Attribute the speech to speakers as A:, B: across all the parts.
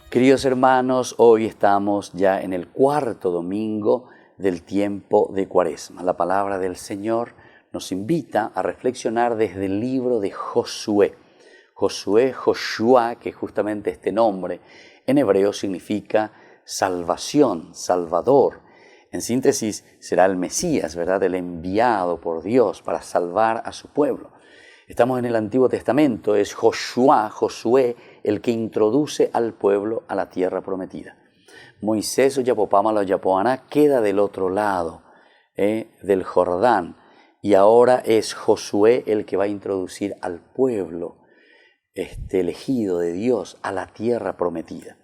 A: Queridos hermanos, hoy estamos ya en el cuarto domingo del tiempo de Cuaresma. La palabra del Señor nos invita a reflexionar desde el libro de Josué. Joshua, que justamente este nombre en hebreo significa salvación, salvador. En síntesis, será el Mesías, ¿verdad? El enviado por Dios para salvar a su pueblo. Estamos en el Antiguo Testamento, es Josué, el que introduce al pueblo a la tierra prometida. Moisés o Yapopámalo Yapoaná queda del otro lado del Jordán, y ahora es Josué el que va a introducir al pueblo elegido de Dios a la tierra prometida.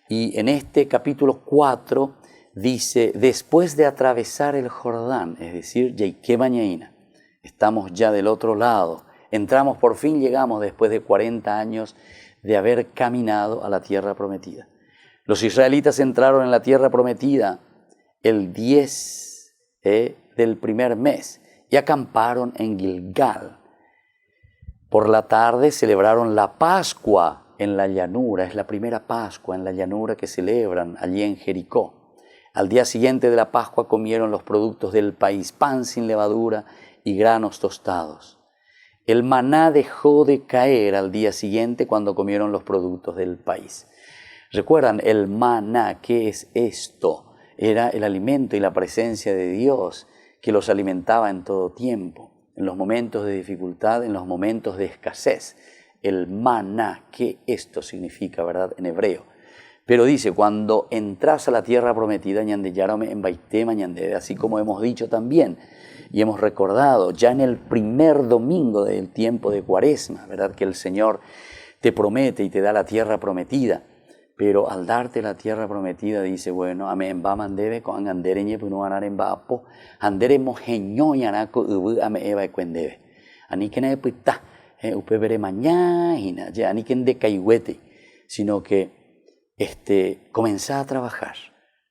A: Y en este capítulo 4 dice, después de atravesar el Jordán, es decir, Yeique Bañaína, estamos ya del otro lado, entramos, por fin llegamos después de 40 años de haber caminado a la tierra prometida. Los israelitas entraron en la tierra prometida el 10 del primer mes y acamparon en Gilgal. Por la tarde celebraron la Pascua en la llanura, es la primera Pascua en la llanura que celebran allí en Jericó. Al día siguiente de la Pascua comieron los productos del país, pan sin levadura y granos tostados. El maná dejó de caer al día siguiente cuando comieron los productos del país. ¿Recuerdan el maná? ¿Qué es esto? Era el alimento y la presencia de Dios que los alimentaba en todo tiempo, en los momentos de dificultad, en los momentos de escasez. El maná, ¿qué esto significa, verdad? En hebreo. Pero dice, cuando entras a la tierra prometida, así como hemos dicho también, y hemos recordado ya en el primer domingo del tiempo de Cuaresma, ¿verdad? Que el Señor te promete y te da la tierra prometida, pero al darte la tierra prometida dice, bueno, amén, va mandebe con andereñe puno anaren bapo, andere mojeño yanako ubu ame eva cuendebe. Ani que ne puta, upebere mañana, ya ani que de caihuete, sino que comenzá a trabajar,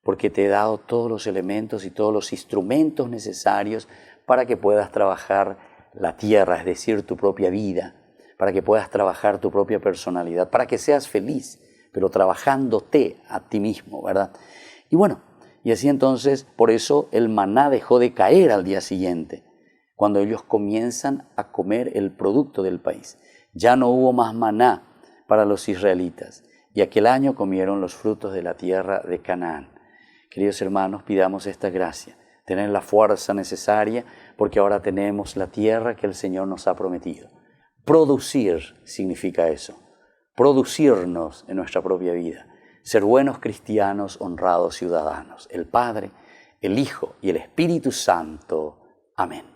A: porque te he dado todos los elementos y todos los instrumentos necesarios para que puedas trabajar la tierra, es decir, tu propia vida, para que puedas trabajar tu propia personalidad, para que seas feliz, pero trabajándote a ti mismo, ¿verdad? Y bueno, y así entonces, por eso el maná dejó de caer al día siguiente, cuando ellos comienzan a comer el producto del país. Ya no hubo más maná para los israelitas, y aquel año comieron los frutos de la tierra de Canaán. Queridos hermanos, pidamos esta gracia, tener la fuerza necesaria, porque ahora tenemos la tierra que el Señor nos ha prometido. Producir significa eso, producirnos en nuestra propia vida, ser buenos cristianos, honrados ciudadanos. El Padre, el Hijo y el Espíritu Santo. Amén.